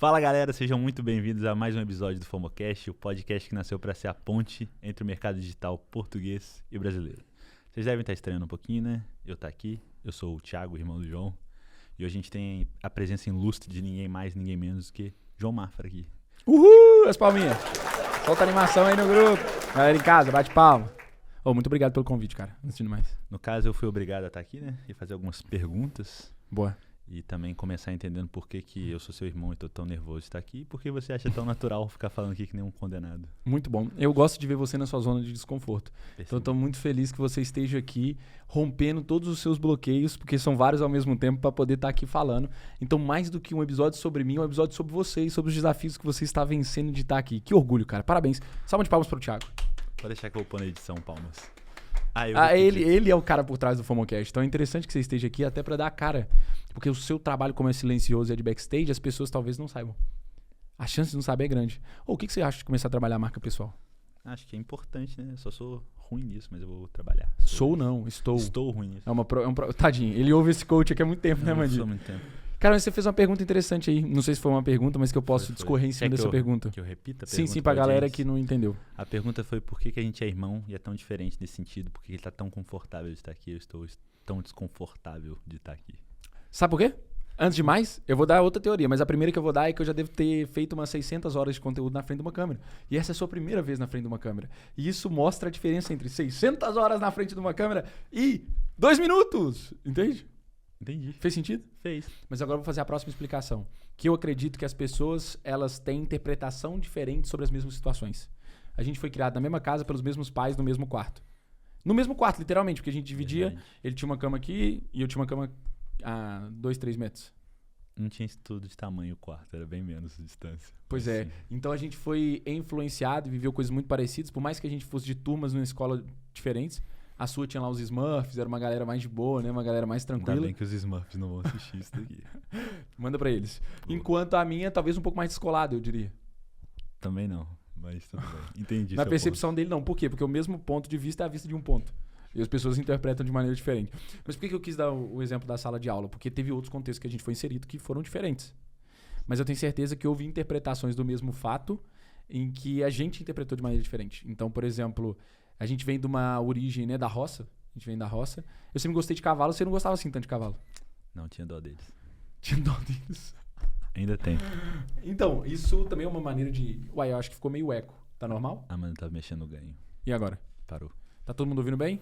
Fala galera, sejam muito bem-vindos a mais um episódio do FOMOcast, o podcast que nasceu para ser a ponte entre o mercado digital português e brasileiro. Vocês devem estar estranhando um pouquinho, né? Eu tô aqui, eu sou o Thiago, irmão do João, e hoje a gente tem a presença ilustre de ninguém mais, ninguém menos que João Mafra aqui. Uhul! As palminhas. Solta a animação aí no grupo. Galera em casa, bate palma. Muito obrigado pelo convite, cara. Antes de mais. No caso, eu fui obrigado a estar aqui, né? E fazer algumas perguntas. Boa. E também começar entendendo por que eu sou seu irmão e tô tão nervoso de estar aqui. E por que você acha tão natural ficar falando aqui que nem um condenado. Muito bom. Eu gosto de ver você na sua zona de desconforto. Percebi. Então eu tô muito feliz que você esteja aqui rompendo todos os seus bloqueios, porque são vários ao mesmo tempo, para poder estar aqui falando. Então, mais do que um episódio sobre mim, é um episódio sobre você e sobre os desafios que você está vencendo de estar aqui. Que orgulho, cara. Parabéns. Salva de palmas pro Thiago. Pode deixar que eu vou pôr na edição, palmas. Ele é o cara por trás do FOMOcast. Então é interessante que você esteja aqui até pra dar a cara. Porque o seu trabalho, como é silencioso e é de backstage, as pessoas talvez não saibam. A chance de não saber é grande. O que você acha de começar a trabalhar a marca pessoal? Acho que é importante, né? Eu só sou ruim nisso, mas eu vou trabalhar. Estou ruim nisso. Tadinho, ele ouve esse coach aqui há muito tempo, né, Mandinho? Há muito tempo. Cara, mas você fez uma pergunta interessante aí. Não sei se foi uma pergunta, mas que eu posso discorrer em cima dessa pergunta. Que eu repita a pergunta? Sim, pra galera que não entendeu. A pergunta foi por que a gente é irmão e é tão diferente nesse sentido? Por que ele tá tão confortável de estar aqui? Eu estou tão desconfortável de estar aqui. Sabe por quê? Antes de mais, eu vou dar outra teoria, mas a primeira que eu vou dar é que eu já devo ter feito umas 600 horas de conteúdo na frente de uma câmera. E essa é a sua primeira vez na frente de uma câmera. E isso mostra a diferença entre 600 horas na frente de uma câmera e 2 minutos. Entende? Entendi. Fez sentido? Fez. Mas agora eu vou fazer a próxima explicação. Que eu acredito que as pessoas, elas têm interpretação diferente sobre as mesmas situações. A gente foi criado na mesma casa pelos mesmos pais, no mesmo quarto. No mesmo quarto, literalmente, porque a gente dividia. Verdade. Ele tinha uma cama aqui e eu tinha uma cama a 2, 3 metros. Não tinha estudo de tamanho o quarto, era bem menos distância. Pois é. Então a gente foi influenciado e viveu coisas muito parecidas, por mais que a gente fosse de turmas numa escola diferentes. A sua tinha lá os Smurfs, era uma galera mais de boa, né? Uma galera mais tranquila. Ainda bem que os Smurfs não vão assistir isso daqui. Manda pra eles. Boa. Enquanto a minha, talvez um pouco mais descolada, eu diria. Também não, mas tudo bem. Entendi. Na percepção dele, não. Por quê? Porque o mesmo ponto de vista é a vista de um ponto. E as pessoas interpretam de maneira diferente. Mas por que eu quis dar o exemplo da sala de aula? Porque teve outros contextos que a gente foi inserido que foram diferentes. Mas eu tenho certeza que houve interpretações do mesmo fato em que a gente interpretou de maneira diferente. Então, por exemplo, a gente vem de uma origem, né, da roça. A gente vem da roça. Eu sempre gostei de cavalo. Você não gostava assim tanto de cavalo? Não, tinha dó deles. Tinha dó deles. Ainda tem. Então, isso também é uma maneira de... Uai, eu acho que ficou meio eco. Tá normal? Ah, mano, tava mexendo no ganho. E agora? Parou. Tá todo mundo ouvindo bem?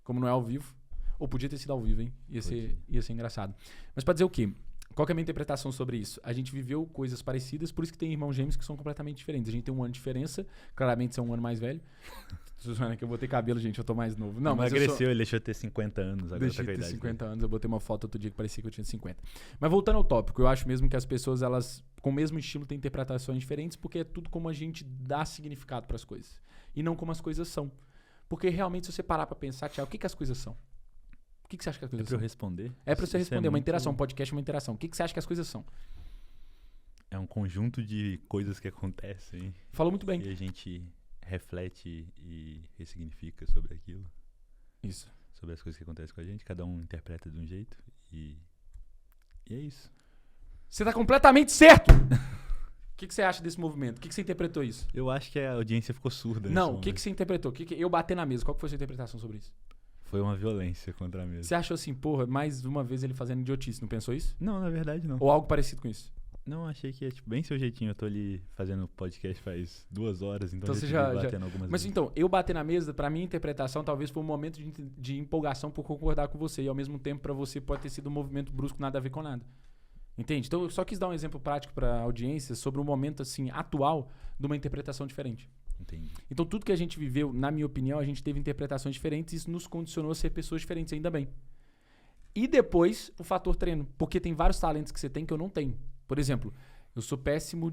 Como não é ao vivo. Ou podia ter sido ao vivo, hein? Ia ser engraçado. Mas pra dizer o quê? Qual que é a minha interpretação sobre isso? A gente viveu coisas parecidas, por isso que tem irmãos gêmeos que são completamente diferentes. A gente tem um ano de diferença. Claramente você é um ano mais velho. Suzana, que eu vou ter cabelo, gente, eu tô mais novo. Não, mas emagreceu, ele deixou de ter 50 anos. Agora deixei tá de com a ter idade 50 dele. anos, eu botei uma foto outro dia que parecia que eu tinha 50. Mas voltando ao tópico, eu acho mesmo que as pessoas, elas, com o mesmo estilo, têm interpretações diferentes, porque é tudo como a gente dá significado pras coisas. E não como as coisas são. Porque realmente, se você parar pra pensar, Thiago, o que as coisas são? O que você acha que as coisas É pra eu são? responder? É pra você Isso responder, uma muito- interação. Um podcast é uma interação. O que você acha que as coisas são? É um conjunto de coisas que acontecem Falou muito bem. e a gente reflete e ressignifica sobre aquilo. Isso. Sobre as coisas que acontecem com a gente. Cada um interpreta de um jeito e é isso. Você tá completamente certo! O que você acha desse movimento? O que você interpretou isso? Eu acho que a audiência ficou surda. nesse Não, o momento. que você interpretou? Eu bater na mesa, qual que foi a sua interpretação sobre isso? Foi uma violência contra a mesa. Você achou assim, porra, mais uma vez ele fazendo idiotice, não pensou isso? Não, na verdade não. Ou algo parecido com isso? Não, achei que é tipo, bem seu jeitinho. Eu tô ali fazendo podcast faz 2 horas, então Então você já tive já- batendo algumas Mas vezes. então, eu bater na mesa, pra minha interpretação, talvez foi um momento de empolgação por concordar com você. E ao mesmo tempo, pra você, pode ter sido um movimento brusco, nada a ver com nada. Entende? Então eu só quis dar um exemplo prático pra audiência sobre um momento, assim, atual de uma interpretação diferente. Entendi. Então tudo que a gente viveu, na minha opinião, a gente teve interpretações diferentes e isso nos condicionou a ser pessoas diferentes, ainda bem. E depois, o fator treino. Porque tem vários talentos que você tem que eu não tenho. Por exemplo, eu sou péssimo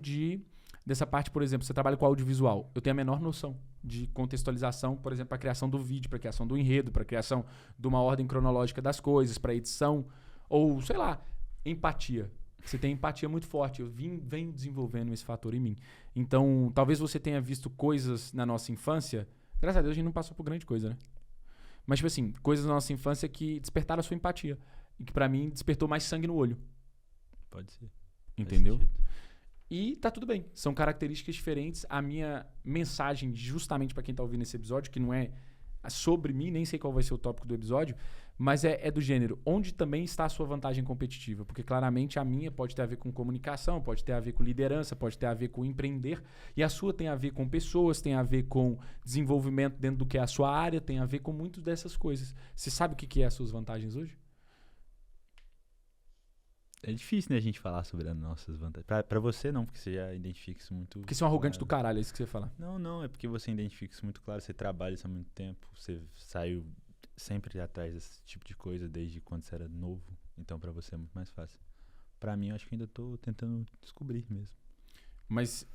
dessa parte, por exemplo, você trabalha com audiovisual. Eu tenho a menor noção de contextualização, por exemplo, para a criação do vídeo, para a criação do enredo, para a criação de uma ordem cronológica das coisas, para edição, ou, sei lá, empatia. Você tem empatia muito forte. Eu venho desenvolvendo esse fator em mim. Então, talvez você tenha visto coisas na nossa infância. Graças a Deus a gente não passou por grande coisa, né? Mas, tipo assim, coisas na nossa infância que despertaram a sua empatia. E que pra mim despertou mais sangue no olho. Pode ser. Entendeu? Faz sentido. E tá tudo bem. São características diferentes. A minha mensagem, justamente para quem tá ouvindo esse episódio, que não é sobre mim, nem sei qual vai ser o tópico do episódio, mas é do gênero, onde também está a sua vantagem competitiva? Porque claramente a minha pode ter a ver com comunicação, pode ter a ver com liderança, pode ter a ver com empreender, e a sua tem a ver com pessoas, tem a ver com desenvolvimento dentro do que é a sua área, tem a ver com muitas dessas coisas. Você sabe o que é as suas vantagens hoje? É difícil, né, a gente falar sobre as nossas vantagens. Pra você não, porque você já identifica isso muito... Porque você é um arrogante claro. do caralho, é isso que você fala. Não, é porque você identifica isso muito claro, você trabalha isso há muito tempo, você saiu sempre atrás desse tipo de coisa desde quando você era novo, então pra você é muito mais fácil. Pra mim, eu acho que ainda tô tentando descobrir mesmo. Mas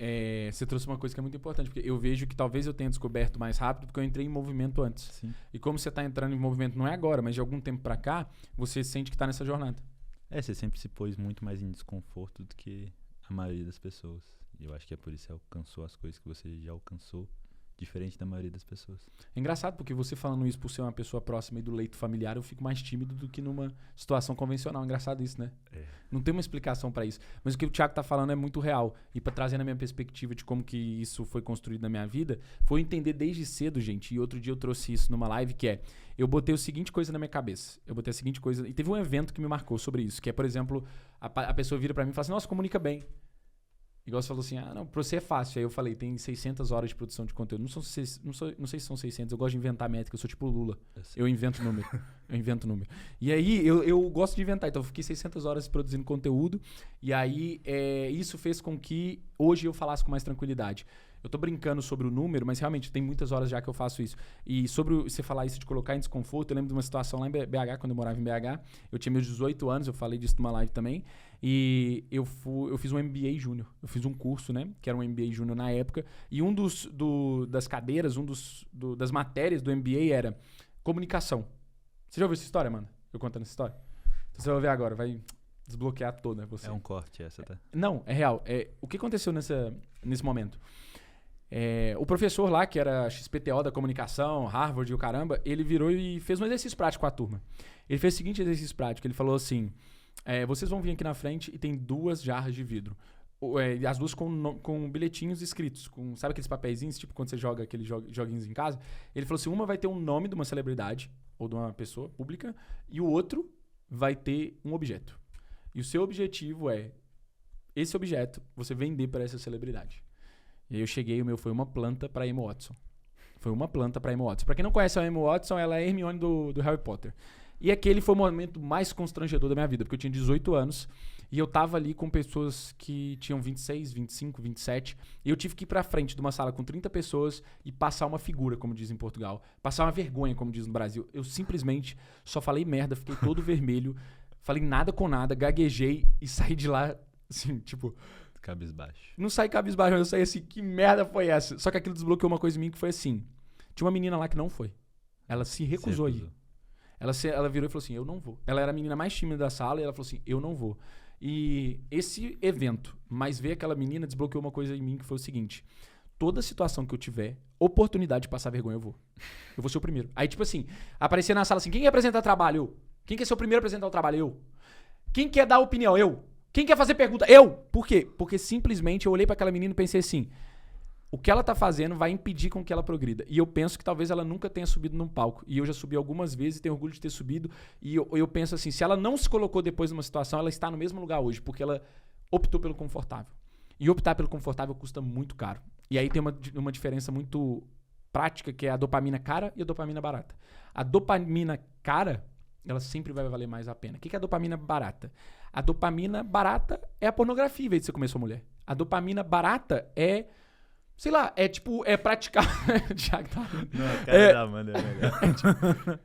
você trouxe uma coisa que é muito importante, porque eu vejo que talvez eu tenha descoberto mais rápido porque eu entrei em movimento antes. Sim. E como você tá entrando em movimento, não é agora, mas de algum tempo pra cá, você sente que tá nessa jornada. Você sempre se pôs muito mais em desconforto do que a maioria das pessoas. E eu acho que é por isso que você alcançou as coisas que você já alcançou, diferente da maioria das pessoas. É engraçado, porque você falando isso por ser uma pessoa próxima e do leito familiar, eu fico mais tímido do que numa situação convencional. É engraçado isso, né? Não tem uma explicação pra isso. Mas o que o Thiago tá falando é muito real. E pra trazer na minha perspectiva de como que isso foi construído na minha vida, foi entender desde cedo, gente. E outro dia eu trouxe isso numa live, que é... Eu botei a seguinte coisa na minha cabeça. Eu botei a seguinte coisa... E teve um evento que me marcou sobre isso, que é, por exemplo, a pessoa vira pra mim e fala assim, nossa, comunica bem. Igual você falou assim, não, pra você é fácil. Aí eu falei, tem 600 horas de produção de conteúdo. Não sei se são 600, eu gosto de inventar métrica, eu sou tipo o Lula. Eu invento número. E aí, eu gosto de inventar. Então, eu fiquei 600 horas produzindo conteúdo. E aí, isso fez com que hoje eu falasse com mais tranquilidade. Eu tô brincando sobre o número, mas realmente tem muitas horas já que eu faço isso. E sobre você falar isso de colocar em desconforto, eu lembro de uma situação lá em BH, quando eu morava em BH. Eu tinha meus 18 anos, eu falei disso numa live também. E eu fiz um MBA Júnior. Eu fiz um curso, né? Que era um MBA Júnior na época. E um das cadeiras, das matérias do MBA era comunicação. Você já ouviu essa história, mano? Eu contando essa história? Então você vai ver agora, vai desbloquear toda você. É um corte essa, tá? Não, é real. O que aconteceu nesse momento? O professor lá, que era XPTO da comunicação, Harvard e o caramba, ele virou e fez um exercício prático com a turma. Ele fez o seguinte exercício prático, ele falou assim, vocês vão vir aqui na frente e tem 2 jarras de vidro. As duas com bilhetinhos escritos, sabe aqueles papeizinhos, tipo quando você joga aqueles joguinhos em casa? Ele falou assim, uma vai ter um nome de uma celebridade ou de uma pessoa pública e o outro vai ter um objeto. E o seu objetivo é, esse objeto, você vender para essa celebridade. E aí eu cheguei, o meu foi uma planta pra Emma Watson. Pra quem não conhece a Emma Watson, ela é a Hermione do Harry Potter. E aquele foi o momento mais constrangedor da minha vida, porque eu tinha 18 anos e eu tava ali com pessoas que tinham 26, 25, 27. E eu tive que ir pra frente de uma sala com 30 pessoas e passar uma figura, como diz em Portugal. Passar uma vergonha, como diz no Brasil. Eu simplesmente só falei merda, fiquei todo vermelho, falei nada com nada, gaguejei e saí de lá, assim, tipo... Cabisbaixo. Não saí cabisbaixo, mas eu saí assim, que merda foi essa? Só que aquilo desbloqueou uma coisa em mim que foi assim. Tinha uma menina lá que não foi. Ela se recusou a ir. Ela virou e falou assim, eu não vou. Ela era a menina mais tímida da sala e ela falou assim, eu não vou. E esse evento, mas ver aquela menina, desbloqueou uma coisa em mim que foi o seguinte. Toda situação que eu tiver oportunidade de passar vergonha, eu vou. Eu vou ser o primeiro. Aí tipo assim, aparecer na sala assim, quem quer apresentar trabalho? Eu. Quem quer ser o primeiro a apresentar o trabalho? Eu. Quem quer dar opinião? Eu. Quem quer fazer pergunta? Eu! Por quê? Porque simplesmente eu olhei pra aquela menina e pensei assim, o que ela tá fazendo vai impedir com que ela progrida. E eu penso que talvez ela nunca tenha subido num palco. E eu já subi algumas vezes e tenho orgulho de ter subido. E eu penso assim, se ela não se colocou depois numa situação, ela está no mesmo lugar hoje, porque ela optou pelo confortável. E optar pelo confortável custa muito caro. E aí tem uma diferença muito prática, que é a dopamina cara e a dopamina barata. A dopamina cara, ela sempre vai valer mais a pena. O que é a dopamina barata? A dopamina barata é a pornografia, em vez de você comer sua mulher. A dopamina barata é, sei lá, é praticar... Não, a cara da Amanda é legal.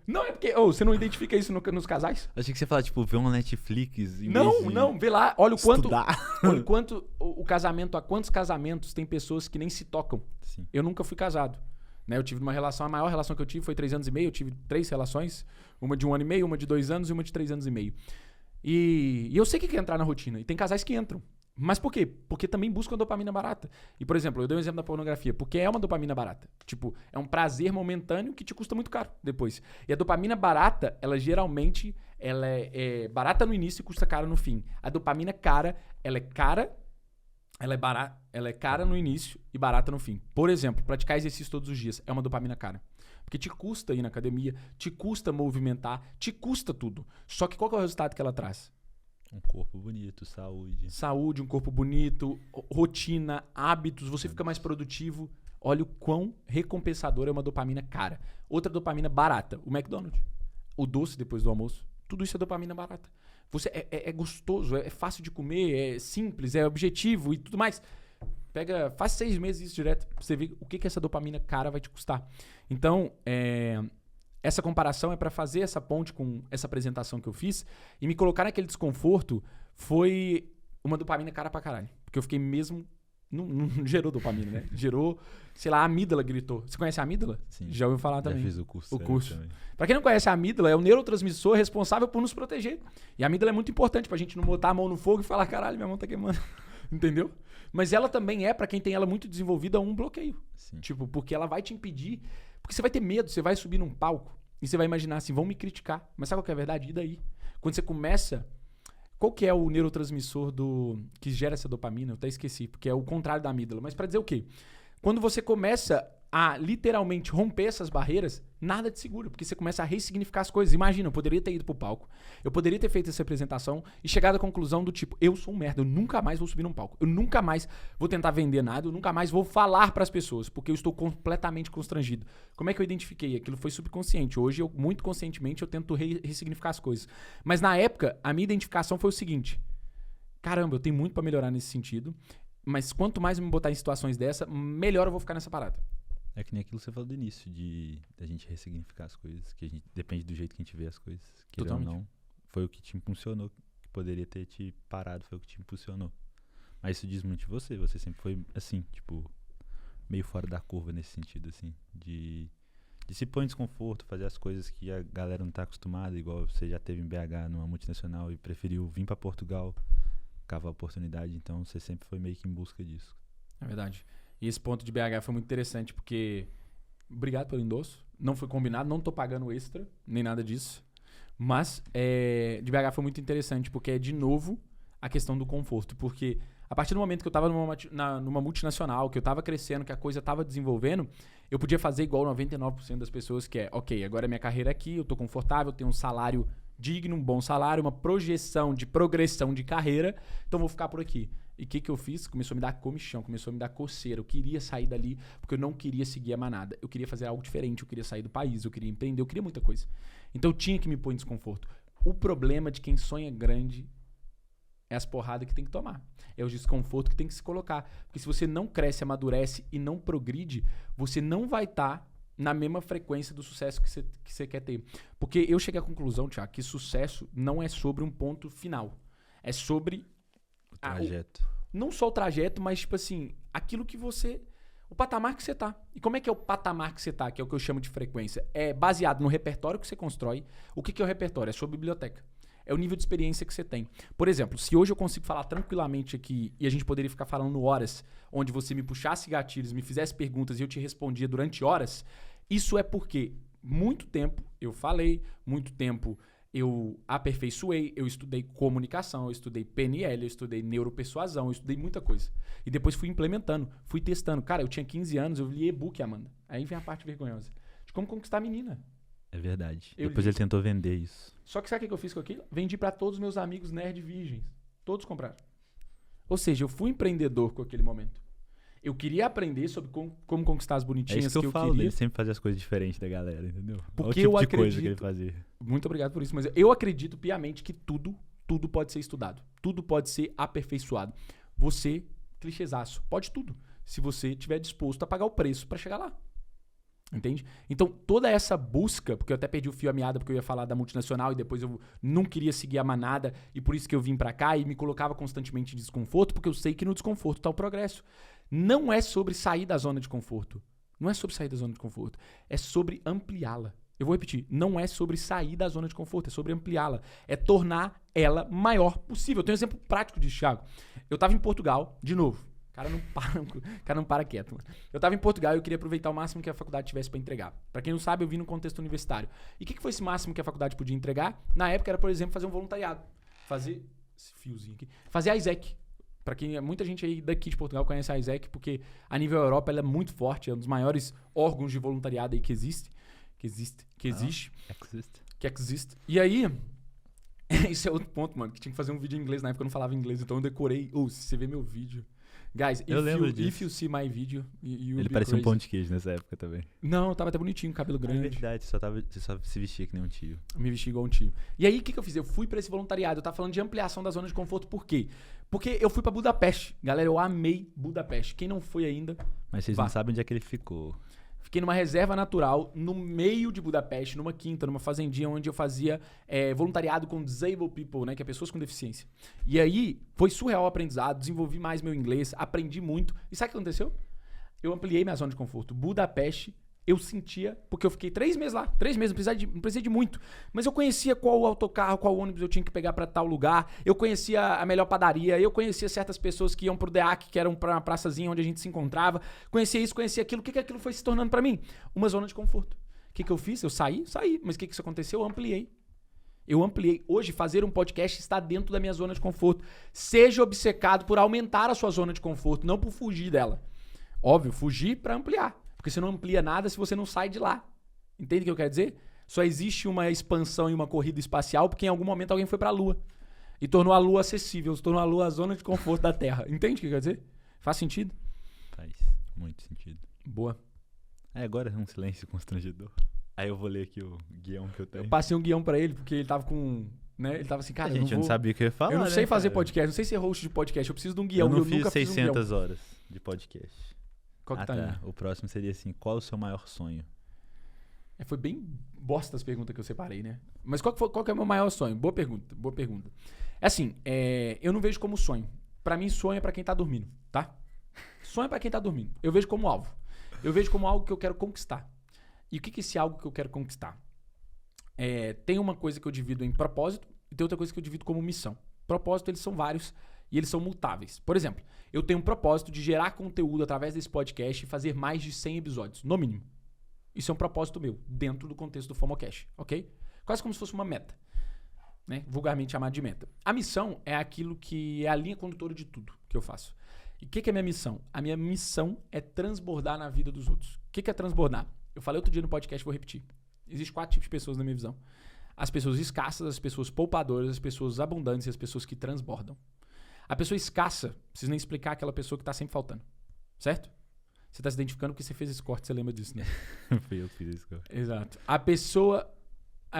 Não, é porque você não identifica isso nos casais? Achei que você falava, tipo, ver uma Netflix. Não, vê lá, olha o quanto o casamento, há quantos casamentos tem pessoas que nem se tocam. Sim. Eu nunca fui casado. Né? Eu tive uma relação, a maior relação que eu tive foi 3 anos e meio, eu tive 3 relações, uma de 1 ano e meio, uma de 2 anos e uma de 3 anos e meio. E eu sei que quer entrar na rotina. E tem casais que entram. Mas por quê? Porque também buscam dopamina barata. E, por exemplo, eu dei um exemplo da pornografia. Porque é uma dopamina barata. Tipo, é um prazer momentâneo que te custa muito caro depois. E a dopamina barata, ela geralmente ela é barata no início e custa caro no fim. A dopamina cara, ela é cara ela é barata, ela é cara no início e barata no fim. Por exemplo, praticar exercício todos os dias é uma dopamina cara. Porque te custa ir na academia, te custa movimentar, te custa tudo. Só que qual que é o resultado que ela traz? Um corpo bonito, saúde. Saúde, um corpo bonito, rotina, hábitos, você fica mais produtivo. Olha o quão recompensador é uma dopamina cara. Outra dopamina barata, o McDonald's. O doce depois do almoço. Tudo isso é dopamina barata. Você é gostoso, é fácil de comer, é simples, é objetivo e tudo mais. Faz 6 meses isso direto pra você ver o que essa dopamina cara vai te custar. Então, essa comparação é pra fazer essa ponte com essa apresentação que eu fiz e me colocar naquele desconforto foi uma dopamina cara pra caralho. Porque eu fiquei mesmo... Não gerou dopamina, né? Gerou, sei lá, a amígdala gritou. Você conhece a amígdala? Sim. Já ouviu falar também. Já fiz o curso. O curso. Também. Pra quem não conhece a amígdala, é o neurotransmissor responsável por nos proteger. E a amígdala é muito importante pra gente não botar a mão no fogo e falar, caralho, minha mão tá queimando. Entendeu? Mas ela também é, pra quem tem ela muito desenvolvida, um bloqueio. Sim. Tipo, porque ela vai te impedir. Porque você vai ter medo, você vai subir num palco e você vai imaginar assim, vão me criticar. Mas sabe qual que é a verdade? E daí? Quando você começa... Qual que é o neurotransmissor que gera essa dopamina? Eu até esqueci, porque é o contrário da amígdala. Mas pra dizer o quê? Quando você começa a literalmente romper essas barreiras, nada te segura, porque você começa a ressignificar as coisas. Imagina, eu poderia ter ido pro palco, eu poderia ter feito essa apresentação e chegado à conclusão do tipo, eu sou um merda, eu nunca mais vou subir num palco, eu nunca mais vou tentar vender nada, eu nunca mais vou falar pras pessoas, porque eu estou completamente constrangido. Como é que eu identifiquei? Aquilo foi subconsciente. Hoje, muito conscientemente, eu tento ressignificar as coisas. Mas na época, a minha identificação foi o seguinte, caramba, eu tenho muito pra melhorar nesse sentido, mas quanto mais eu me botar em situações dessa, melhor eu vou ficar nessa parada. É que nem aquilo que você falou do início, da gente ressignificar as coisas, que a gente depende do jeito que a gente vê as coisas. Que ou não, foi o que te impulsionou, que poderia ter te parado, foi o que te impulsionou. Mas isso diz muito de você, você sempre foi assim, tipo, meio fora da curva nesse sentido, assim, de se pôr em desconforto, fazer as coisas que a galera não tá acostumada, igual você já teve em BH numa multinacional e preferiu vir pra Portugal, cavar a oportunidade, então você sempre foi meio que em busca disso. É verdade. E esse ponto de BH foi muito interessante, porque... Obrigado pelo endosso. Não foi combinado, não tô pagando extra, nem nada disso. Mas de BH foi muito interessante, porque é, de novo, a questão do conforto. Porque a partir do momento que eu tava numa multinacional, que eu tava crescendo, que a coisa tava desenvolvendo, eu podia fazer igual 99% das pessoas, que é, ok, agora minha carreira é aqui, eu tô confortável, tenho um salário digno, um bom salário, uma projeção de progressão de carreira, então vou ficar por aqui. E o que eu fiz? Começou a me dar comichão, começou a me dar coceira. Eu queria sair dali porque eu não queria seguir a manada. Eu queria fazer algo diferente, eu queria sair do país, eu queria empreender, eu queria muita coisa. Então eu tinha que me pôr em desconforto. O problema de quem sonha grande é as porradas que tem que tomar. É o desconforto que tem que se colocar. Porque se você não cresce, amadurece e não progride, você não vai estar na mesma frequência do sucesso que você quer ter. Porque eu cheguei à conclusão, Thiago, que sucesso não é sobre um ponto final. É sobre... trajeto. Não só o trajeto, mas tipo assim, aquilo que você... O patamar que você tá. E como é que é o patamar que você tá, que é o que eu chamo de frequência? É baseado no repertório que você constrói. O que é o repertório? É sua biblioteca. É o nível de experiência que você tem. Por exemplo, se hoje eu consigo falar tranquilamente aqui e a gente poderia ficar falando horas, onde você me puxasse gatilhos, me fizesse perguntas e eu te respondia durante horas, isso é porque muito tempo eu falei, muito tempo eu aperfeiçoei, eu estudei comunicação, eu estudei PNL, eu estudei neuropersuasão, eu estudei muita coisa. E depois fui implementando, fui testando. Cara, eu tinha 15 anos, eu li e-book, Amanda. Aí vem a parte vergonhosa. De como conquistar a menina. É verdade. Eu Depois li. ele tentou vender isso. Só que sabe o que eu fiz com aquilo? Vendi pra todos os meus amigos nerd virgens. Todos compraram. Ou seja, eu fui empreendedor com aquele momento. Eu queria aprender sobre como conquistar as bonitinhas isso que eu falo, queria. ele sempre fazia as coisas diferentes da galera, entendeu? Porque olha o tipo eu de coisa que ele acredito... fazia. Muito obrigado por isso, mas eu acredito piamente que tudo pode ser estudado. Tudo pode ser aperfeiçoado. Você, clichêzaço, pode tudo. Se você estiver disposto a pagar o preço pra chegar lá. Entende? Então, toda essa busca, porque eu até perdi o fio à meada porque eu ia falar da multinacional e depois eu não queria seguir a manada e por isso que eu vim pra cá e me colocava constantemente em desconforto, porque eu sei que no desconforto tá o progresso. Não é sobre sair da zona de conforto. Não é sobre sair da zona de conforto. É sobre ampliá-la. Eu vou repetir. Não é sobre sair da zona de conforto. É sobre ampliá-la. É tornar ela maior possível. Eu tenho um exemplo prático disso, Thiago. Eu tava em Portugal, de novo. O cara não para quieto. Mano. Eu tava em Portugal e eu queria aproveitar o máximo que a faculdade tivesse pra entregar. Pra quem não sabe, eu vim no contexto universitário. E o que foi esse máximo que a faculdade podia entregar? Na época era, por exemplo, fazer um voluntariado. Fazer esse fiozinho aqui. Fazer a ISEC. Pra quem, muita gente aí daqui de Portugal conhece a AIESEC, porque a nível Europa ela é muito forte, é um dos maiores órgãos de voluntariado aí que existe. Que existe. E aí, isso é outro ponto, mano, que tinha que fazer um vídeo em inglês. Na época eu não falava inglês, então eu decorei. Se você vê meu vídeo... Guys, if you see my video, you will Ele be parecia crazy. um pão de queijo nessa época também. Não, eu tava até bonitinho, cabelo grande. É verdade, você só se vestia que nem um tio. Eu me vesti igual um tio. E aí, o que eu fiz? Eu fui pra esse voluntariado. Eu tava falando de ampliação da zona de conforto. Por quê? Porque eu fui pra Budapeste. Galera, eu amei Budapeste. Quem não foi ainda... Mas vocês não sabem onde é que ele ficou. Fiquei numa reserva natural, no meio de Budapeste, numa quinta, numa fazendinha, onde eu fazia voluntariado com disabled people, né? Que é pessoas com deficiência. E aí, foi surreal o aprendizado, desenvolvi mais meu inglês, aprendi muito. E sabe o que aconteceu? Eu ampliei minha zona de conforto. Budapeste, eu sentia, porque eu fiquei 3 meses lá. 3 meses, não precisei de muito. Mas eu conhecia qual autocarro, qual ônibus eu tinha que pegar pra tal lugar. Eu conhecia a melhor padaria. Eu conhecia certas pessoas que iam pro DEAC, que eram pra uma praçazinha onde a gente se encontrava. Conhecia isso, conhecia aquilo. O que aquilo foi se tornando pra mim? Uma zona de conforto. O que eu fiz? Eu saí. Mas o que isso aconteceu? Eu ampliei. Hoje, fazer um podcast está dentro da minha zona de conforto. Seja obcecado por aumentar a sua zona de conforto, não por fugir dela. Óbvio, fugir pra ampliar. Porque você não amplia nada se você não sai de lá. Entende o que eu quero dizer? Só existe uma expansão e uma corrida espacial porque em algum momento alguém foi pra Lua. E tornou a Lua acessível, tornou a Lua a zona de conforto da Terra. Entende o que eu quero dizer? Faz sentido? Faz muito sentido. Boa. Agora é um silêncio constrangedor. Aí eu vou ler aqui o guião que eu tenho. Eu passei um guião pra ele porque ele tava com... Né? Ele tava assim, cara, a gente não sabia o que eu ia falar, eu não sei fazer cara? podcast, não sei ser host de podcast. Eu preciso de um guião. Eu não nunca fiz fiz um guião. 600 horas de podcast. Qual que tá aí? O próximo seria assim, qual o seu maior sonho? Foi bem bosta as perguntas que eu separei, né? Mas qual que é o meu maior sonho? Boa pergunta. É assim, eu não vejo como sonho. Pra mim, sonho é pra quem tá dormindo, tá? Sonho é pra quem tá dormindo. Eu vejo como alvo. Eu vejo como algo que eu quero conquistar. E o que é esse algo que eu quero conquistar? Tem uma coisa que eu divido em propósito e tem outra coisa que eu divido como missão. Propósito, eles são vários e eles são mutáveis. Por exemplo, eu tenho um propósito de gerar conteúdo através desse podcast e fazer mais de 100 episódios, no mínimo. Isso é um propósito meu, dentro do contexto do FOMOcast, ok? Quase como se fosse uma meta, né? Vulgarmente chamada de meta. A missão é aquilo que é a linha condutora de tudo que eu faço. E o que é a minha missão? A minha missão é transbordar na vida dos outros. O que é transbordar? Eu falei outro dia no podcast, vou repetir. Existem 4 tipos de pessoas na minha visão. As pessoas escassas, as pessoas poupadoras, as pessoas abundantes e as pessoas que transbordam. A pessoa escassa, preciso nem explicar aquela pessoa que está sempre faltando. Certo? Você está se identificando porque você fez esse corte, você lembra disso, né? Fui eu que fiz esse corte. Exato. A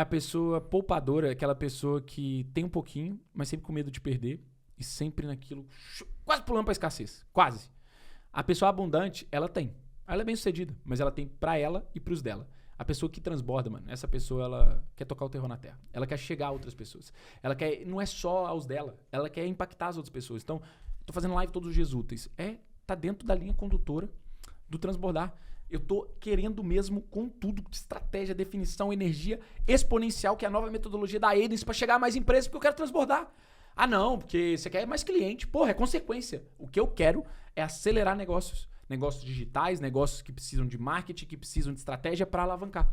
pessoa poupadora é aquela pessoa que tem um pouquinho, mas sempre com medo de perder e sempre naquilo, quase pulando para a escassez. Quase. A pessoa abundante, ela tem. Ela é bem sucedida, mas ela tem para ela e para os dela. A pessoa que transborda, mano, essa pessoa, ela quer tocar o terror na terra. Ela quer chegar a outras pessoas. Ela quer, não é só aos dela, ela quer impactar as outras pessoas. Então, tô fazendo live todos os dias úteis. Tá dentro da linha condutora do transbordar. Eu tô querendo mesmo, com tudo, estratégia, definição, energia exponencial, que é a nova metodologia da Edens, para chegar a mais empresas, porque eu quero transbordar. Ah, não, porque você quer mais cliente. Porra, é consequência. O que eu quero é acelerar negócios. Negócios digitais, negócios que precisam de marketing, que precisam de estratégia para alavancar.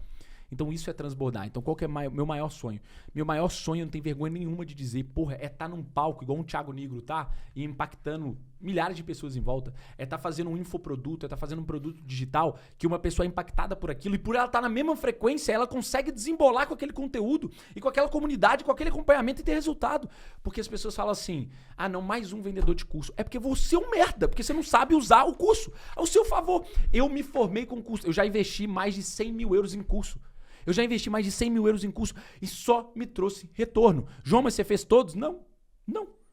Então isso é transbordar. Então qual que é meu maior sonho? Meu maior sonho, eu não tenho vergonha nenhuma de dizer, porra, é estar num palco igual um Thiago Nigro, tá? E impactando milhares de pessoas em volta. É estar fazendo um infoproduto, é estar fazendo um produto digital que uma pessoa é impactada por aquilo e por ela estar na mesma frequência, ela consegue desembolar com aquele conteúdo e com aquela comunidade, com aquele acompanhamento e ter resultado. Porque as pessoas falam assim, ah não, mais um vendedor de curso. É porque você é um merda, porque você não sabe usar o curso ao seu favor. Eu me formei com curso, eu já investi mais de 100 mil euros em curso. Eu já investi mais de 100 mil euros em curso e só me trouxe retorno. João, mas você fez todos? Não,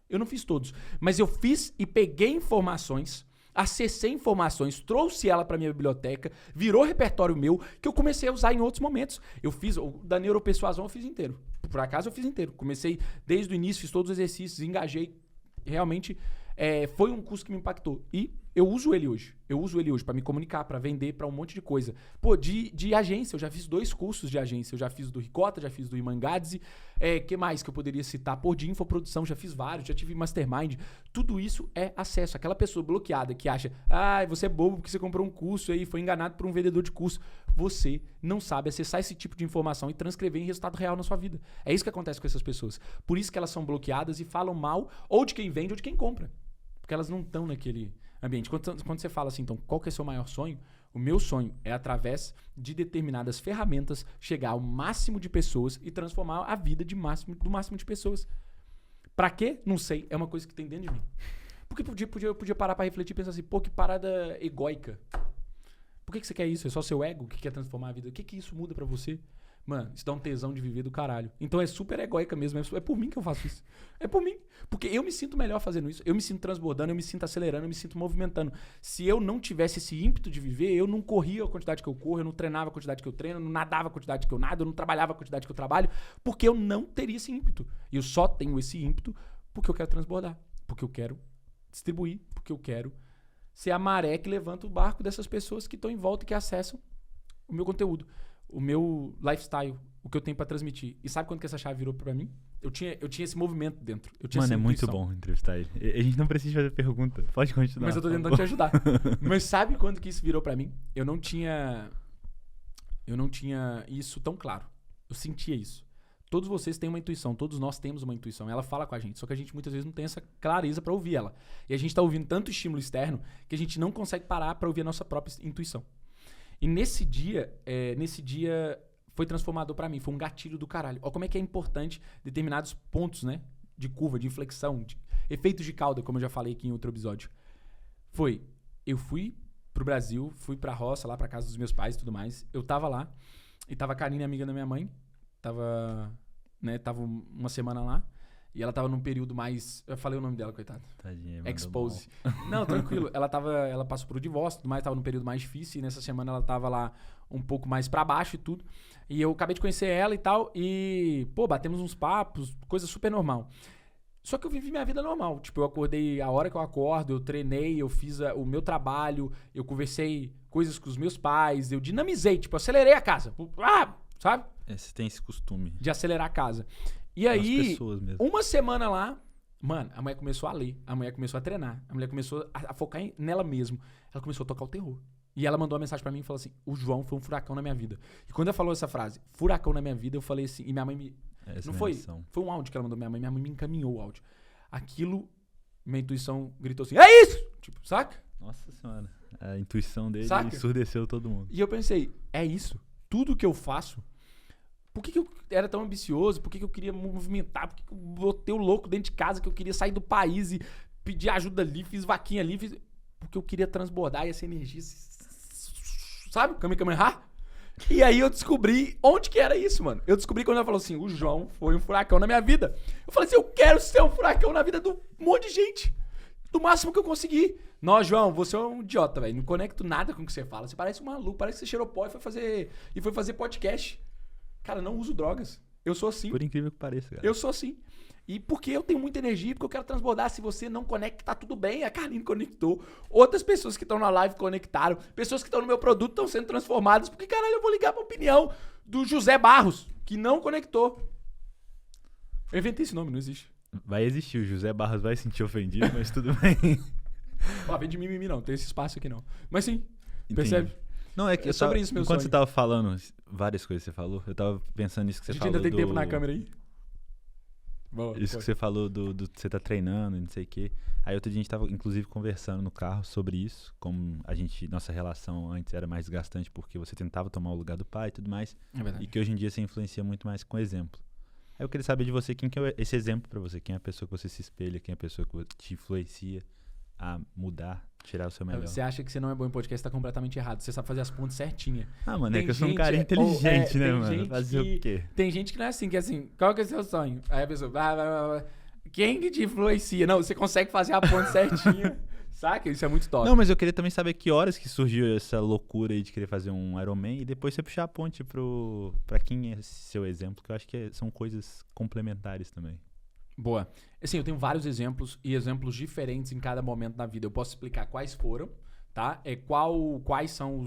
eu não fiz todos. Mas eu fiz e peguei informações, acessei informações, trouxe ela para minha biblioteca, virou repertório meu, que eu comecei a usar em outros momentos. Eu fiz, o da neuropersuasão eu fiz inteiro. Por acaso eu fiz inteiro. Comecei desde o início, fiz todos os exercícios, engajei. Realmente foi um curso que me impactou. E eu uso ele hoje. Para me comunicar, para vender, para um monte de coisa. Pô, de agência, eu já fiz 2 cursos de agência. Eu já fiz do Ricota, já fiz do Imangadze. Que mais que eu poderia citar? Pô, de infoprodução, já fiz vários, já tive mastermind. Tudo isso é acesso. Aquela pessoa bloqueada que acha, você é bobo porque você comprou um curso aí, foi enganado por um vendedor de curso. Você não sabe acessar esse tipo de informação e transcrever em resultado real na sua vida. É isso que acontece com essas pessoas. Por isso que elas são bloqueadas e falam mal ou de quem vende ou de quem compra. Porque elas não estão naquele ambiente. Quando você fala assim, então, qual que é o seu maior sonho? O meu sonho é, através de determinadas ferramentas, chegar ao máximo de pessoas e transformar a vida do máximo de pessoas. Pra quê? Não sei. É uma coisa que tem dentro de mim. Porque eu podia parar pra refletir e pensar assim, pô, que parada egóica. Por que você quer isso? É só seu ego que quer transformar a vida? O que isso muda pra você? Mano, isso dá um tesão de viver do caralho. Então é super egóica mesmo. É por mim que eu faço isso. É por mim. Porque eu me sinto melhor fazendo isso. Eu me sinto transbordando, eu me sinto acelerando, eu me sinto movimentando. Se eu não tivesse esse ímpeto de viver, eu não corria a quantidade que eu corro, eu não treinava a quantidade que eu treino, eu não nadava a quantidade que eu nado, eu não trabalhava a quantidade que eu trabalho, porque eu não teria esse ímpeto. E eu só tenho esse ímpeto porque eu quero transbordar. Porque eu quero distribuir. Porque eu quero ser a maré que levanta o barco dessas pessoas que estão em volta e que acessam o meu conteúdo, o meu lifestyle, o que eu tenho pra transmitir. E sabe quando que essa chave virou pra mim? Eu tinha esse movimento dentro. Mano, é muito bom entrevistar ele. A gente não precisa fazer pergunta. Pode continuar. Mas eu tô tentando te ajudar. Mas sabe quando que isso virou pra mim? Eu não tinha isso tão claro. Eu sentia isso. Todos vocês têm uma intuição, todos nós temos uma intuição. Ela fala com a gente, só que a gente muitas vezes não tem essa clareza pra ouvir ela. E a gente tá ouvindo tanto estímulo externo que a gente não consegue parar pra ouvir a nossa própria intuição. E nesse dia foi transformador pra mim, foi um gatilho do caralho. Olha como é que é importante determinados pontos, né? De curva, de inflexão, de efeitos de cauda, como eu já falei aqui em outro episódio. Eu fui pro Brasil, fui pra roça, lá pra casa dos meus pais e tudo mais. Eu tava lá, e tava a Karine, amiga da minha mãe, tava uma semana lá, e ela tava num período mais... Eu falei o nome dela, coitada. Tadinha, Expose. Não, tranquilo. Ela passou por divórcio, tudo mais, tava num período mais difícil, e nessa semana ela tava lá um pouco mais pra baixo e tudo. E eu acabei de conhecer ela e tal, e, pô, batemos uns papos, coisa super normal. Só que eu vivi minha vida normal. Tipo, eu acordei a hora que eu acordo, eu treinei, eu fiz o meu trabalho, eu conversei coisas com os meus pais, eu dinamizei, tipo, acelerei a casa. Sabe? Você tem esse costume. De acelerar a casa. E aí, pessoas mesmo. uma semana lá, mano, a mulher começou a ler, a mulher começou a treinar, a mulher começou a focar nela mesma. Ela começou a tocar o terror. E ela mandou uma mensagem pra mim e falou assim, o João foi um furacão na minha vida. E quando ela falou essa frase, furacão na minha vida, eu falei assim, e minha mãe me... Não foi? Foi um áudio que ela mandou minha mãe me encaminhou o áudio. Aquilo, minha intuição gritou assim, é isso! Tipo, saca? Nossa senhora, a intuição dele Saca? ensurdeceu todo mundo. E eu pensei, é isso? Tudo que eu faço, por que eu era tão ambicioso? Por que eu queria movimentar? Por que eu botei o louco dentro de casa? Que eu queria sair do país e pedir ajuda ali, fiz vaquinha ali, porque eu queria transbordar essa energia, sabe? Kamehameha. E aí eu descobri onde que era isso, mano. Eu descobri quando ela falou assim, o João foi um furacão na minha vida. Eu falei assim, eu quero ser um furacão na vida de um monte de gente. Do máximo que eu consegui. Não, João, você é um idiota, velho. Não conecto nada com o que você fala. Você parece um maluco, parece que você cheirou pó e foi fazer podcast. Cara, não uso drogas. Eu sou assim. Por incrível que pareça, cara. Eu sou assim. E porque eu tenho muita energia, porque eu quero transbordar. Se você não conecta, tá tudo bem. A Karine conectou. Outras pessoas que estão na live conectaram. Pessoas que estão no meu produto estão sendo transformadas. Porque, caralho, eu vou ligar pra opinião do José Barros, que não conectou. Eu inventei esse nome, não existe. Vai existir, o José Barros vai se sentir ofendido, mas tudo bem. Ó, vem de mimimi não, tem esse espaço aqui não. Mas sim, Entendi. percebe? Não, é que É sobre isso, meu enquanto sonho. você tava falando várias coisas que você falou, eu tava pensando nisso que você A gente falou. ainda tem tempo na câmera aí? Boa, Isso que você falou do você tá treinando e não sei o quê. Aí outro dia a gente tava, inclusive, conversando no carro sobre isso, como nossa relação antes era mais desgastante porque você tentava tomar o lugar do pai e tudo mais, É verdade. e que hoje em dia você influencia muito mais com exemplo. Aí eu queria saber de você quem que é esse exemplo pra você, quem é a pessoa que você se espelha, quem é a pessoa que te influencia a mudar, tirar o seu melhor. Você acha que você não é bom em podcast, tá completamente errado. Você sabe fazer as pontes certinhas. Ah, mano, é Tem que eu sou um gente- cara inteligente, né, tem mano? gente Fazer que- o quê? Tem gente que não é assim, que é assim, qual que é o seu sonho? Aí a pessoa, vai. Quem que te influencia? Não, você consegue fazer a ponte certinha. Saca? Isso é muito top. Não, mas eu queria também saber que horas que surgiu essa loucura aí de querer fazer um Ironman e depois você puxar a ponte pra quem é seu exemplo, que eu acho que são coisas complementares também. Boa. Assim, eu tenho vários exemplos e exemplos diferentes em cada momento da vida. Eu posso explicar quais foram, tá? Quais são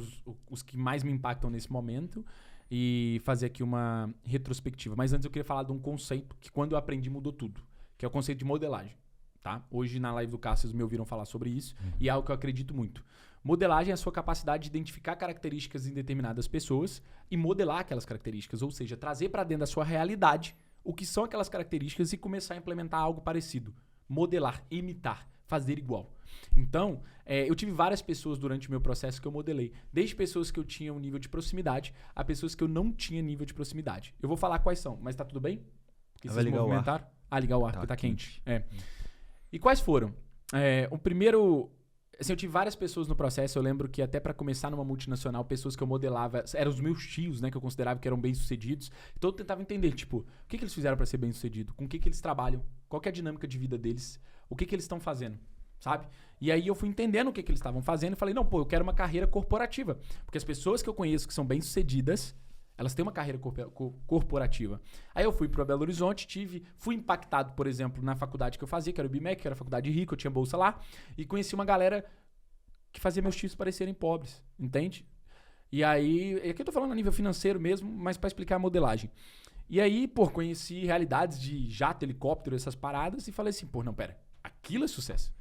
os que mais me impactam nesse momento e fazer aqui uma retrospectiva. Mas antes eu queria falar de um conceito que quando eu aprendi mudou tudo, que é o conceito de modelagem, tá? Hoje na live do Cássio vocês me ouviram falar sobre isso e é algo que eu acredito muito. Modelagem é a sua capacidade de identificar características em determinadas pessoas e modelar aquelas características, ou seja, trazer para dentro da sua realidade o que são aquelas características e começar a implementar algo parecido. Modelar, imitar, fazer igual. Então, eu tive várias pessoas durante o meu processo que eu modelei. Desde pessoas que eu tinha um nível de proximidade a pessoas que eu não tinha nível de proximidade. Eu vou falar quais são, mas tá tudo bem? Porque Vai ligar o ar. Ligar o ar, porque tá quente. E quais foram? O primeiro... Assim, eu tive várias pessoas no processo. Eu lembro que até pra começar numa multinacional, pessoas que eu modelava eram os meus tios, né? Que eu considerava que eram bem-sucedidos. Então eu tentava entender, tipo, o que eles fizeram pra ser bem-sucedido? Com o que eles trabalham? Qual que é a dinâmica de vida deles? O que eles estão fazendo? Sabe? E aí eu fui entendendo o que eles estavam fazendo e falei, não, pô, eu quero uma carreira corporativa. Porque as pessoas que eu conheço que são bem-sucedidas, elas têm uma carreira corporativa. Aí eu fui para Belo Horizonte, fui impactado, por exemplo, na faculdade que eu fazia, que era o IBMEC, que era a faculdade rica, eu tinha bolsa lá, e conheci uma galera que fazia meus tios parecerem pobres, entende? E aí, aqui eu tô falando a nível financeiro mesmo, mas para explicar a modelagem. E aí, pô, conheci realidades de jato, helicóptero, essas paradas, e falei assim, pô, não, pera, aquilo é sucesso.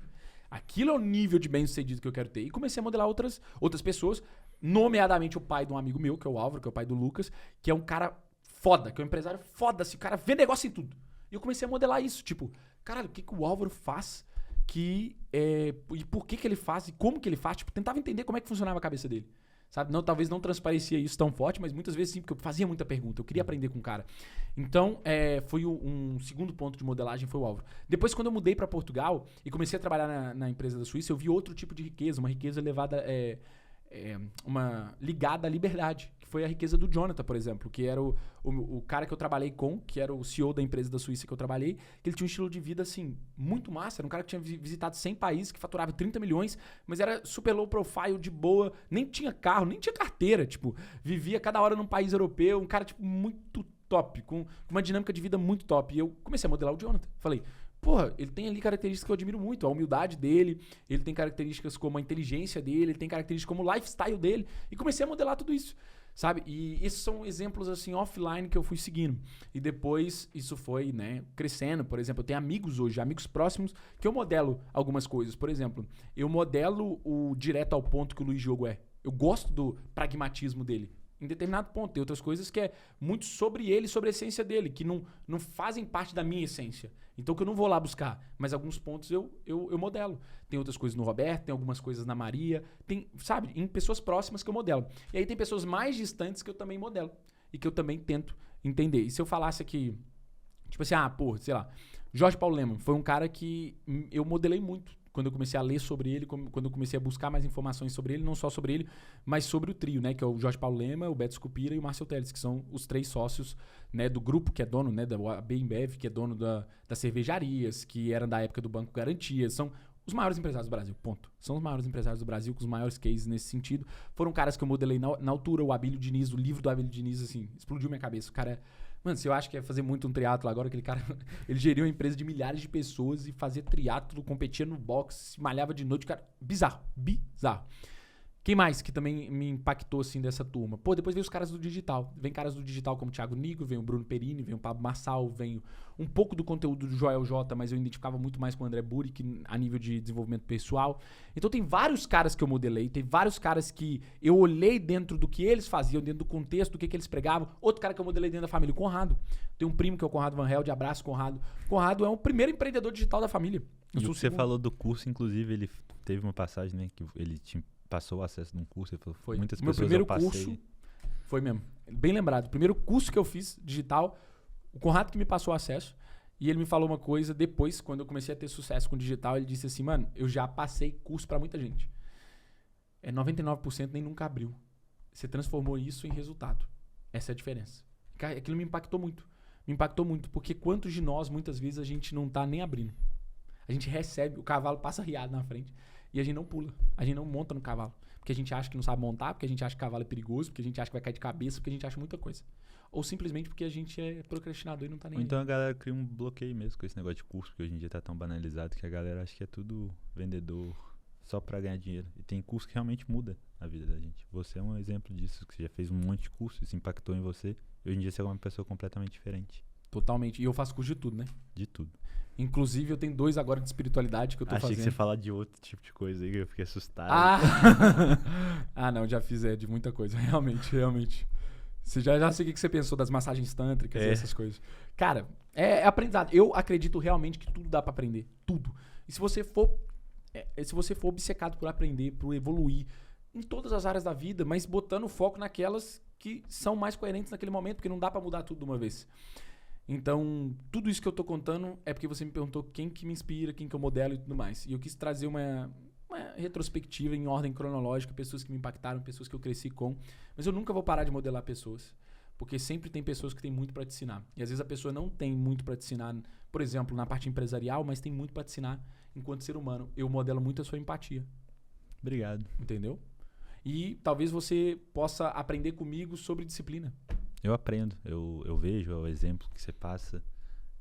Aquilo é o nível de bem-sucedido que eu quero ter. E comecei a modelar outras pessoas, nomeadamente o pai de um amigo meu, que é o Álvaro, que é o pai do Lucas, que é um cara foda, que é um empresário foda, assim, o cara vê negócio em tudo. E eu comecei a modelar isso, tipo, caralho, o que o Álvaro faz e por que ele faz e como que ele faz, tipo, tentava entender como é que funcionava a cabeça dele. Sabe? Não, talvez não transparecia isso tão forte, mas muitas vezes sim, porque eu fazia muita pergunta, eu queria aprender com o cara. Então, foi um segundo ponto de modelagem, foi o Álvaro. Depois, quando eu mudei para Portugal e comecei a trabalhar na empresa da Suíça, eu vi outro tipo de riqueza, uma riqueza elevada, ligada à liberdade, que foi a riqueza do Jonathan, por exemplo, que era o cara que eu trabalhei com, que era o CEO da empresa da Suíça que eu trabalhei, que ele tinha um estilo de vida, assim, muito massa. Era um cara que tinha visitado 100 países, que faturava 30 milhões, mas era super low profile, de boa, nem tinha carro, nem tinha carteira, tipo, vivia cada hora num país europeu, um cara, tipo, muito top, com uma dinâmica de vida muito top. E eu comecei a modelar o Jonathan. Falei, porra, ele tem ali características que eu admiro muito. A humildade dele, ele tem características como a inteligência dele, ele tem características como o lifestyle dele. E comecei a modelar tudo isso, sabe? E esses são exemplos, assim, offline que eu fui seguindo. E depois isso foi, né, crescendo. Por exemplo, eu tenho amigos hoje, amigos próximos, que eu modelo algumas coisas. Por exemplo, eu modelo o direto ao ponto que o Luiz Diogo é. Eu gosto do pragmatismo dele. Em determinado ponto. Tem outras coisas que é muito sobre ele, sobre a essência dele, que não fazem parte da minha essência. Então que eu não vou lá buscar. Mas alguns pontos eu modelo. Tem outras coisas no Roberto, tem algumas coisas na Maria. Tem, sabe, em pessoas próximas que eu modelo. E aí tem pessoas mais distantes que eu também modelo. E que eu também tento entender. E se eu falasse aqui, tipo assim, sei lá, Jorge Paulo Lemann foi um cara que eu modelei muito. Quando eu comecei a ler sobre ele, quando eu comecei a buscar mais informações sobre ele, não só sobre ele, mas sobre o trio, né? Que é o Jorge Paulo Lemann, o Beto Scupira e o Márcio Teles, que são os 3 sócios, né, do grupo que é dono, né, da Bembev, que é dono das cervejarias, que eram da época do Banco Garantia. São os maiores empresários do Brasil, ponto. São os maiores empresários do Brasil, com os maiores cases nesse sentido. Foram caras que eu modelei na altura. O Abílio Diniz, o livro do Abílio Diniz, assim, explodiu minha cabeça. O cara Mano, se eu acho que é fazer muito um triatlo agora, aquele cara, ele geriu uma empresa de milhares de pessoas e fazia triatlo, competia no boxe, se malhava de noite, cara, bizarro. Quem mais que também me impactou, assim, dessa turma? Pô, depois veio os caras do digital. Vem caras do digital como o Thiago Nigro, vem o Bruno Perini, vem o Pablo Marçal, vem um pouco do conteúdo do Joel J, mas eu identificava muito mais com o André Buri, que a nível de desenvolvimento pessoal. Então tem vários caras que eu modelei, tem vários caras que eu olhei dentro do que eles faziam, dentro do contexto, do que eles pregavam. Outro cara que eu modelei dentro da família, o Conrado. Tem um primo que é o Conrado Van Helde, abraço, Conrado. Conrado é o primeiro empreendedor digital da família. E o que você falou do curso, inclusive, ele teve uma passagem, né, que ele passou o acesso de um curso, ele falou, foi muitas meu pessoas primeiro eu passei. curso, foi mesmo, bem lembrado, o primeiro curso que eu fiz digital, o Conrado que me passou o acesso, e ele me falou uma coisa depois, quando eu comecei a ter sucesso com digital, ele disse assim, mano, eu já passei curso pra muita gente, 99% nem nunca abriu, você transformou isso em resultado, essa é a diferença. Aquilo me impactou muito, porque quantos de nós, muitas vezes, a gente não tá nem abrindo, a gente recebe, o cavalo passa riado na frente, e a gente não pula, a gente não monta no cavalo. Porque a gente acha que não sabe montar, porque a gente acha que o cavalo é perigoso, porque a gente acha que vai cair de cabeça, porque a gente acha muita coisa. Ou simplesmente porque a gente é procrastinador e não tá nem Ou então a galera cria um bloqueio mesmo com esse negócio de curso, porque hoje em dia tá tão banalizado que a galera acha que é tudo vendedor só pra ganhar dinheiro. E tem curso que realmente muda a vida da gente. Você é um exemplo disso, que você já fez um monte de curso, isso impactou em você. E hoje em dia você é uma pessoa completamente diferente. Totalmente. E eu faço curso de tudo, né? De tudo. Inclusive, eu tenho 2 agora de espiritualidade que eu tô fazendo. Achei que você falar de outro tipo de coisa aí, que eu fiquei assustado. Não, já fiz de muita coisa, realmente. Você já sei o que você pensou das massagens tântricas e essas coisas. Cara, é aprendizado. Eu acredito realmente que tudo dá pra aprender. Tudo. E se você for se você for obcecado por aprender, por evoluir em todas as áreas da vida, mas botando foco naquelas que são mais coerentes naquele momento, porque não dá pra mudar tudo de uma vez. Então, tudo isso que eu tô contando é porque você me perguntou quem que me inspira, quem que eu modelo e tudo mais. E eu quis trazer uma retrospectiva em ordem cronológica, pessoas que me impactaram, pessoas que eu cresci com. Mas eu nunca vou parar de modelar pessoas, porque sempre tem pessoas que têm muito pra te ensinar. E às vezes a pessoa não tem muito pra te ensinar, por exemplo, na parte empresarial, mas tem muito pra te ensinar enquanto ser humano. Eu modelo muito a sua empatia. Obrigado. Entendeu? E talvez você possa aprender comigo sobre disciplina. Eu aprendo, eu vejo o exemplo que você passa.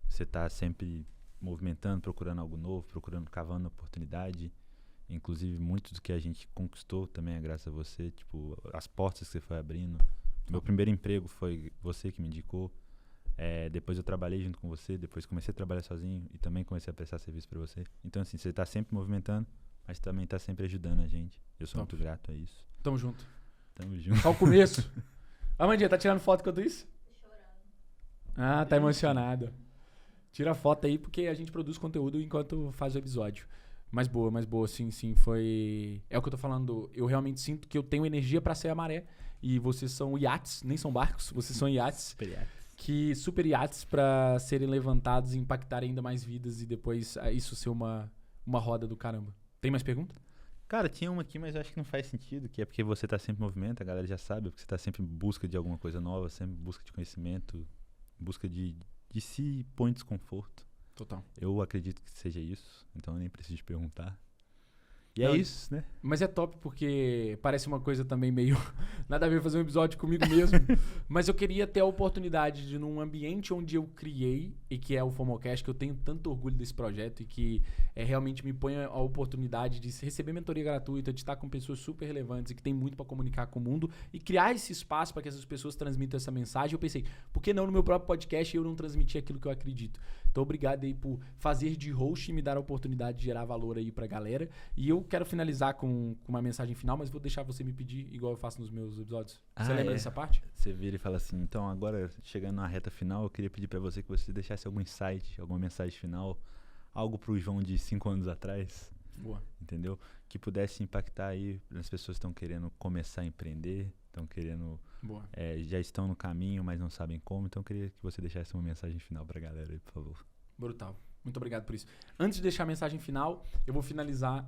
Você tá sempre movimentando, procurando algo novo, cavando oportunidade. Inclusive, muito do que a gente conquistou também é graças a você. Tipo, as portas que você foi abrindo. Meu primeiro emprego foi você que me indicou. Depois eu trabalhei junto com você, depois comecei a trabalhar sozinho e também comecei a prestar serviço pra você. Então, assim, você tá sempre movimentando, mas também tá sempre ajudando a gente. Eu sou muito grato a isso. Tamo junto. Tamo junto. Só o começo. Amandinha, tá tirando foto enquanto isso? Ah, tá emocionada. Tira foto aí porque a gente produz conteúdo enquanto faz o episódio. Mais boa, sim, foi... É o que eu tô falando, eu realmente sinto que eu tenho energia pra ser a maré. E vocês são iates, nem são barcos, vocês são iates. Super iates pra serem levantados e impactarem ainda mais vidas e depois isso ser uma roda do caramba. Tem mais pergunta? Cara, tinha uma aqui, mas eu acho que não faz sentido, que é porque você tá sempre em movimento, a galera já sabe, porque você tá sempre em busca de alguma coisa nova, sempre em busca de conhecimento, em busca de se pôr em desconforto. Total. Eu acredito que seja isso, então eu nem preciso te perguntar. E é isso, né? Mas é top porque parece uma coisa também meio... Nada a ver fazer um episódio comigo mesmo. Mas eu queria ter a oportunidade de, num ambiente onde eu criei, e que é o FOMOcast, que eu tenho tanto orgulho desse projeto e que realmente me põe a oportunidade de receber mentoria gratuita, de estar com pessoas super relevantes e que tem muito para comunicar com o mundo e criar esse espaço para que essas pessoas transmitam essa mensagem. Eu pensei, por que não no meu próprio podcast eu não transmitir aquilo que eu acredito? Então, obrigado aí por fazer de host e me dar a oportunidade de gerar valor aí pra galera. E eu quero finalizar com uma mensagem final, mas vou deixar você me pedir, igual eu faço nos meus episódios. Você lembra dessa parte? Você vira e fala assim, então agora, chegando na reta final, eu queria pedir pra você que você deixasse algum insight, alguma mensagem final, algo pro João de 5 anos atrás. Boa. Entendeu? Que pudesse impactar aí as pessoas que estão querendo começar a empreender, estão querendo... já estão no caminho, mas não sabem como. Então eu queria que você deixasse uma mensagem final pra galera aí, por favor. Brutal. Muito obrigado por isso. Antes de deixar a mensagem final, eu vou finalizar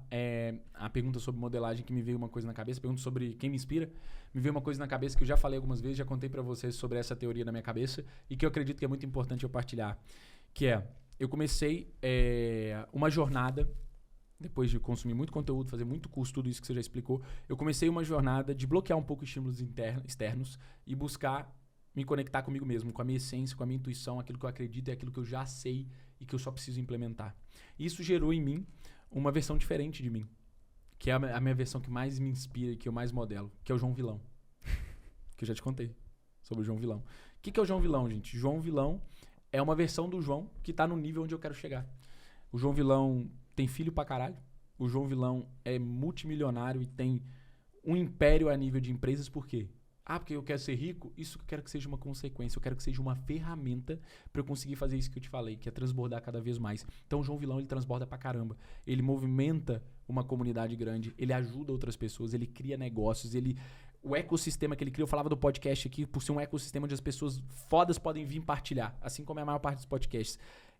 a pergunta sobre modelagem, que me veio uma coisa na cabeça. Pergunta sobre quem me inspira. Me veio uma coisa na cabeça que eu já falei algumas vezes, já contei pra vocês sobre essa teoria na minha cabeça e que eu acredito que é muito importante eu partilhar. Que eu comecei uma jornada, depois de consumir muito conteúdo, fazer muito curso, tudo isso que você já explicou, eu comecei uma jornada de bloquear um pouco estímulos externos e buscar me conectar comigo mesmo, com a minha essência, com a minha intuição, aquilo que eu acredito e aquilo que eu já sei e que eu só preciso implementar. Isso gerou em mim uma versão diferente de mim, que é a minha versão que mais me inspira e que eu mais modelo, que é o João Vilão. Que eu já te contei sobre o João Vilão. O que é o João Vilão, gente? João Vilão é uma versão do João que tá no nível onde eu quero chegar. O João Vilão tem filho pra caralho. O João Vilão é multimilionário e tem um império a nível de empresas. Por quê? Porque eu quero ser rico? Isso que eu quero que seja uma consequência. Eu quero que seja uma ferramenta pra eu conseguir fazer isso que eu te falei, que é transbordar cada vez mais. Então o João Vilão, ele transborda pra caramba. Ele movimenta uma comunidade grande, ele ajuda outras pessoas, ele cria negócios, o ecossistema que ele cria, eu falava do podcast aqui, por ser um ecossistema onde as pessoas fodas podem vir partilhar, assim como é a maior parte dos podcasts.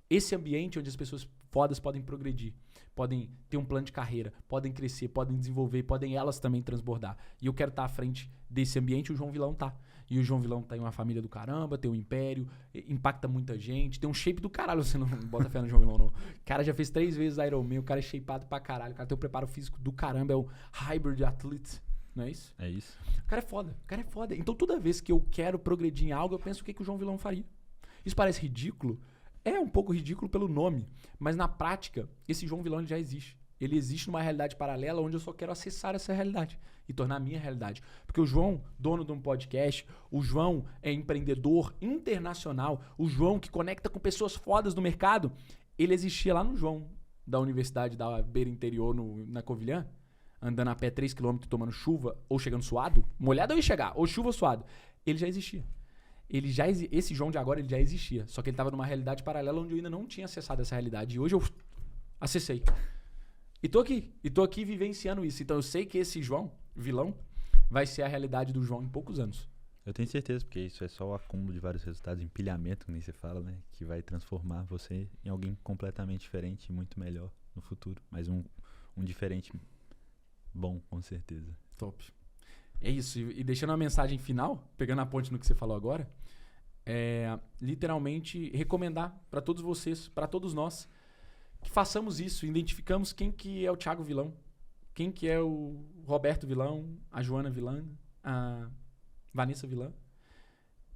Esse ambiente onde as pessoas fodas podem progredir, podem ter um plano de carreira, podem crescer, podem desenvolver, podem elas também transbordar. E eu quero estar à frente desse ambiente, o João Vilão tá. E o João Vilão tem uma família do caramba, tem um império, impacta muita gente, tem um shape do caralho, você não bota fé no João Vilão não. O cara já fez 3 vezes Ironman, o cara é shapeado pra caralho, o cara tem um preparo físico do caramba, é o hybrid athlete. Não é isso? É isso. O cara é foda. Então toda vez que eu quero progredir em algo, eu penso o que o João Vilão faria. Isso parece ridículo? É um pouco ridículo pelo nome, mas na prática, esse João Vilão ele já existe. Ele existe numa realidade paralela onde eu só quero acessar essa realidade e tornar a minha realidade. Porque o João, dono de um podcast, o João é empreendedor internacional, o João que conecta com pessoas fodas do mercado, ele existia lá no João, da Universidade da Beira Interior, na Covilhã, andando a pé 3 km tomando chuva, ou chegando suado, molhado eu ia chegar, ou chuva ou suado. Ele já existia. Esse João de agora, ele já existia. Só que ele estava numa realidade paralela onde eu ainda não tinha acessado essa realidade. E hoje eu acessei. E tô aqui vivenciando isso. Então eu sei que esse João, vilão, vai ser a realidade do João em poucos anos. Eu tenho certeza, porque isso é só o acúmulo de vários resultados, empilhamento, que nem você fala, né? Que vai transformar você em alguém completamente diferente e muito melhor no futuro. Mas um diferente bom, com certeza. Top. É isso. E deixando uma mensagem final, pegando a ponte no que você falou agora, literalmente recomendar para todos vocês, para todos nós, que façamos isso, identificamos quem que é o Thiago Vilão, quem que é o Roberto Vilão, a Joana Vilã, a Vanessa Vilã,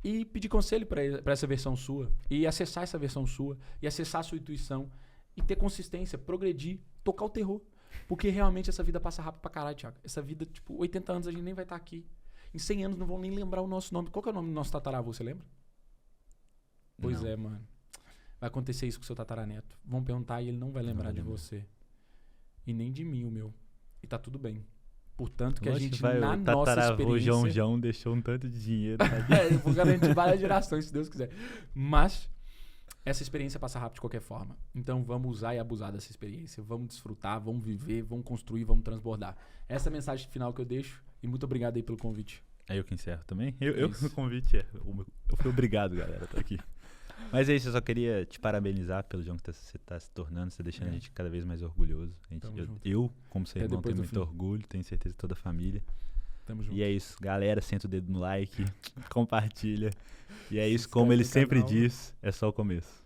e pedir conselho para essa versão sua, e acessar essa versão sua, e acessar a sua intuição, e ter consistência, progredir, tocar o terror. Porque realmente essa vida passa rápido pra caralho, Thiago. Essa vida, tipo, 80 anos a gente nem vai estar aqui. Em 100 anos não vão nem lembrar o nosso nome. Qual que é o nome do nosso tataravô, você lembra? Pois é, mano. Vai acontecer isso com o seu tataraneto. Vão perguntar e ele não vai lembrar de você. E nem de mim, o meu. E tá tudo bem. Portanto, que a gente, na nossa experiência... O João deixou um tanto de dinheiro. Eu vou garantir várias gerações, se Deus quiser. Mas essa experiência passa rápido de qualquer forma. Então vamos usar e abusar dessa experiência. Vamos desfrutar, vamos viver, vamos construir, vamos transbordar. Essa é a mensagem final que eu deixo. E muito obrigado aí pelo convite. É eu que encerro também? Eu o convite eu fui obrigado, galera, tô aqui. Mas é isso, eu só queria te parabenizar pelo João que você tá se tornando, você tá deixando a gente cada vez mais orgulhoso. Eu, como seu irmão, tenho muito orgulho, tenho certeza de toda a família. Tamo junto. E é isso, galera, senta o dedo no like, compartilha. E é isso, como ele sempre diz, é só o começo.